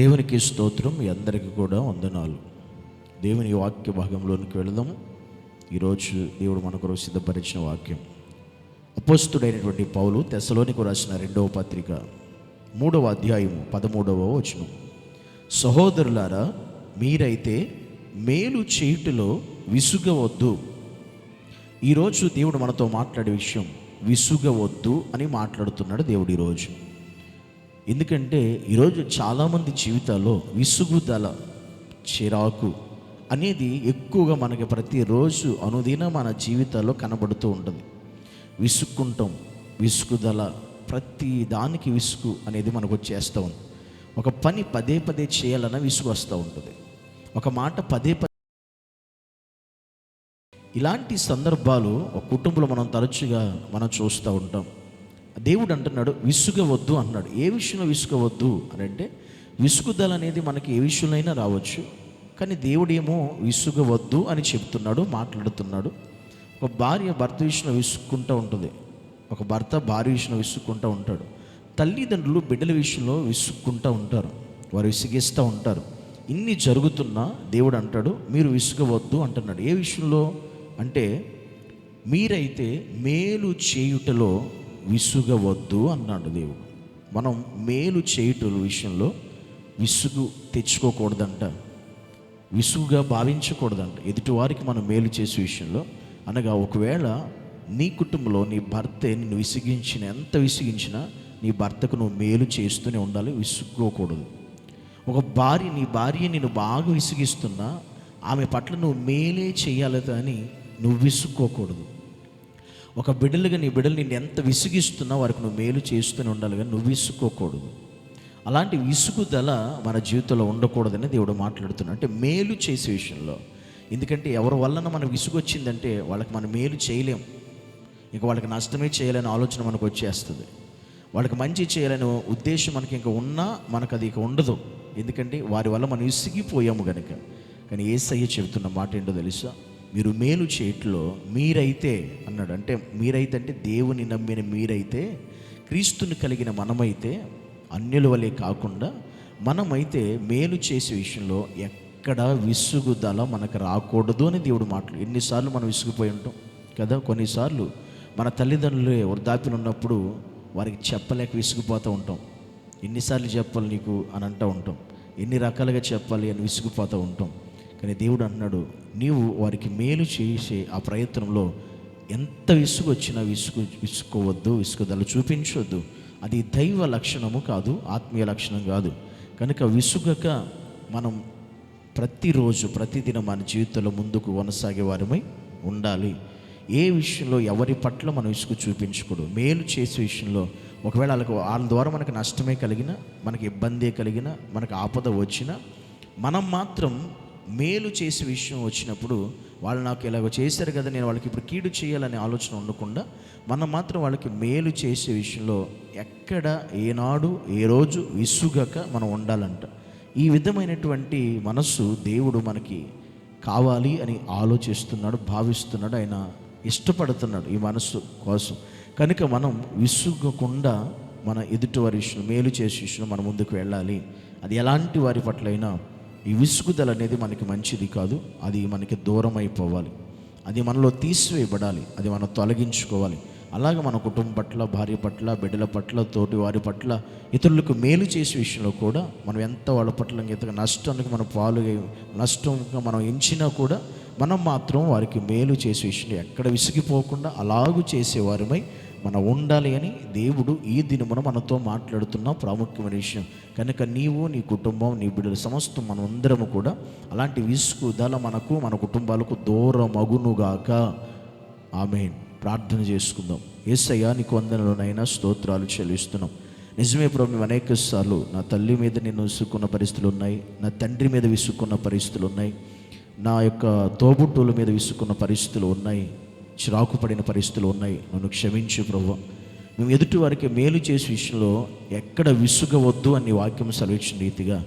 దేవునికి స్తోత్రం. మీ అందరికీ కూడా వందనాలు. దేవుని వాక్య భాగంలోనికి వెళదాము. ఈరోజు దేవుడు మన కొరకు సిద్ధపరిచిన వాక్యం అపోస్తుడైనటువంటి పౌలు తెస్సలోనికు రాసిన 2వ పత్రిక 3వ అధ్యాయము 13వ వచనం. సహోదరులారా, మీరైతే మేలు చేయుటలో విసుగవద్దు. ఈరోజు దేవుడు మనతో మాట్లాడే విషయం విసుగవద్దు అని మాట్లాడుతున్నాడు దేవుడు ఈరోజు. ఎందుకంటే ఈరోజు చాలామంది జీవితాల్లో విసుగుదల, చిరాకు అనేది ఎక్కువగా మనకి ప్రతిరోజు అనుదిన మన జీవితాల్లో కనబడుతూ ఉంటుంది. విసుక్కుంటాం, విసుగుదల, ప్రతి దానికి విసుగు అనేది మనకు వచ్చేస్తూ ఉంది. ఒక పని పదే పదే చేయాలన్న విసుగు వస్తూ ఉంటుంది. ఒక మాట పదే పదే. ఇలాంటి సందర్భాలు ఒక కుటుంబంలో మనం తరచుగా చూస్తూ ఉంటాం. దేవుడు అంటున్నాడు విసుగవద్దు అన్నాడు. ఏ విషయంలో విసుగవద్దు అని అంటే, విసుగుదల అనేది మనకి ఏ విషయంలో అయినా రావచ్చు, కానీ దేవుడేమో విసుగవద్దు అని చెప్తున్నాడు, మాట్లాడుతున్నాడు. ఒక భార్య భర్త విషయంలో విసుక్కుంటూ ఉంటుంది, ఒక భర్త భార్య విషయంలో విసుక్కుంటూ ఉంటాడు. తల్లిదండ్రులు బిడ్డల విషయంలో విసుక్కుంటూ ఉంటారు, వారు విసిగిస్తూ ఉంటారు. ఇన్ని జరుగుతున్నా దేవుడు అంటాడు మీరు విసుగవద్దు అంటున్నాడు. ఏ విషయంలో అంటే, మీరైతే మేలు చేయుటలో విసుగవద్దు అన్నాడు దేవుడు. మనం మేలు చేయుట విషయంలో విసుగు తెచ్చుకోకూడదంట, విసుగుగా భావించకూడదంట ఎదుటివారికి మనం మేలు చేసే విషయంలో. అనగా ఒకవేళ నీ కుటుంబంలో నీ భర్తే నిన్ను విసిగించిన, ఎంత విసిగించినా నీ భర్తకు నువ్వు మేలు చేస్తూనే ఉండాలి, విసుక్కోకూడదు. ఒక భార్య, నీ భార్య నిన్ను బాగా విసిగిస్తున్నా ఆమె పట్ల నువ్వు మేలే చేయాలి కానీ నువ్వు విసుక్కోకూడదు. ఒక బిడ్డలుగా నీ బిడ్డలు నిన్ను ఎంత విసిగిస్తున్నా వారికి నువ్వు మేలు చేస్తూనే ఉండాలి కానీ నువ్వు విసుక్కోకూడదు. అలాంటి విసుగుదల మన జీవితంలో ఉండకూడదని దేవుడు మాట్లాడుతున్నాడు. అంటే మేలు చేసే విషయంలో. ఎందుకంటే ఎవరి వలన మనకు విసుగు వచ్చిందంటే వాళ్ళకి మనం మేలు చేయలేం, ఇంకా వాళ్ళకి నష్టమే చేయాలనే ఆలోచన మనకు వచ్చేస్తుంది. వాళ్ళకి మంచి చేయాలనే ఉద్దేశం మనకి ఇంకా ఉన్నా మనకు అది ఇక ఉండదు. ఎందుకంటే వారి వల్ల మనం విసిగిపోయాము కనుక. కానీ యేసయ్య చెబుతున్న మాట ఏంటో తెలుసా? మీరు మేలు చేయట్లో మీరైతే అన్నాడు. అంటే మీరైతే అంటే దేవుని నమ్మిన మీరైతే, క్రీస్తుని కలిగిన మనమైతే, అన్యుల వలె కాకుండా మనమైతే మేలు చేసే విషయంలో ఎక్కడ విసుగుదల మనకు రాకూడదు అని దేవుడు మాటలు. ఎన్నిసార్లు మనం విసుగుపోయి ఉంటాం కదా. కొన్నిసార్లు మన తల్లిదండ్రులే వృద్ధాప్యం ఉన్నప్పుడు వారికి చెప్పలేక విసిగిపోతూ ఉంటాం. ఎన్నిసార్లు చెప్పాలి నీకు అని అంటూ ఉంటాం, ఎన్ని రకాలుగా చెప్పాలి అని విసిగిపోతూ ఉంటాం. కానీ దేవుడు అంటున్నాడు నీవు వారికి మేలు చేసే ఆ ప్రయత్నంలో ఎంత విసుగు వచ్చినా విసుకోవద్దు, విసుగుదల చూపించవద్దు. అది దైవ లక్షణము కాదు, ఆత్మీయ లక్షణం కాదు. కనుక విసుగక మనం ప్రతిరోజు ప్రతిదినం మన జీవితంలో ముందుకు కొనసాగే వారమై ఉండాలి. ఏ విషయంలో ఎవరి పట్ల మనం విసుగు చూపించకూడదు. మేలు చేసే విషయంలో ఒకవేళ వాళ్ళ ద్వారా మనకు నష్టమే కలిగినా, మనకి ఇబ్బందే కలిగినా, మనకు ఆపద వచ్చినా, మనం మాత్రం మేలు చేసే విషయం వచ్చినప్పుడు వాళ్ళు నాకు ఇలాగ చేశారు కదా, నేను వాళ్ళకి ఇప్పుడు కీడు చేయాలనే ఆలోచన ఉండకుండా మనం మాత్రం వాళ్ళకి మేలు చేసే విషయంలో ఎక్కడ, ఏనాడు, ఏ రోజు విసుగక మనం ఉండాలంట. ఈ విధమైనటువంటి మనస్సు దేవుడు మనకి కావాలి అని ఆలోచిస్తున్నాడు, భావిస్తున్నాడు, ఆయన ఇష్టపడుతున్నాడు ఈ మనస్సు కోసం. కనుక మనం విసుగకుండా మన ఎదుటివారి విషయంలో, మేలు చేసే విషయంలో మనం ముందుకు వెళ్ళాలి. అది ఎలాంటి వారి పట్లైనా ఈ విసుగుదల అనేది మనకి మంచిది కాదు. అది మనకి దూరం అయిపోవాలి, అది మనలో తీసివేయబడాలి, అది మనం తొలగించుకోవాలి. అలాగే మన కుటుంబం పట్ల, భార్య పట్ల, బిడ్డల పట్ల, తోటి వారి పట్ల, ఇతరులకు మేలు చేసే విషయంలో కూడా మనం ఎంత వాళ్ళ పట్ల ఇంతగా నష్టానికి మనం నష్టంగా మనం ఎంచినా కూడా మనం మాత్రం వారికి మేలు చేసే విషయంలో ఎక్కడ విసిగిపోకుండా అలాగూ చేసేవారమై మనం ఉండాలి అని దేవుడు ఈ దినమున మనతో మాట్లాడుతున్న ప్రాముఖ్యమైన విషయం. కనుక నీవు, నీ కుటుంబం, నీ బిడ్డలు, సమస్తం మనం అందరము కూడా అలాంటి విసుగుదల మనకు, మన కుటుంబాలకు దూరమగునుగాక. ఆమేన్. ప్రార్థన చేసుకుందాం. యేసయ్యా నీకు వందనలోనైనా స్తోత్రాలు చెల్లిస్తున్నాం. నిజమే ప్రభు, మేము అనేక సార్లు నా తల్లి మీద నేను విసుక్కున్న పరిస్థితులు ఉన్నాయి, నా తండ్రి మీద విసుక్కున్న పరిస్థితులు ఉన్నాయి, నా యొక్క తోబుట్టుల మీద విసుక్కున్న పరిస్థితులు ఉన్నాయి, చిరాకు పడిన పరిస్థితులు ఉన్నాయి. నన్ను క్షమించు ప్రభువా. మేము ఎదుటి వారికి మేలు చేసే విషయంలో ఎక్కడ విసుగవద్దు అని వాక్యం సెలవిచ్చిన రీతిగా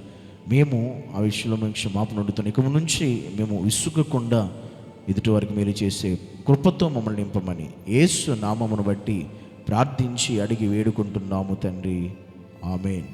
మేము ఆ విషయంలో మేము క్షమాపణ ఉండుతున్నాం. ఇక నుంచి మేము విసుగకుండా ఎదుటి వారికి మేలు చేసే కృపతో మమ్మల్ని నింపమని యేసు నామమును బట్టి ప్రార్థించి అడిగి వేడుకుంటున్నాము తండ్రి. ఆమేన్.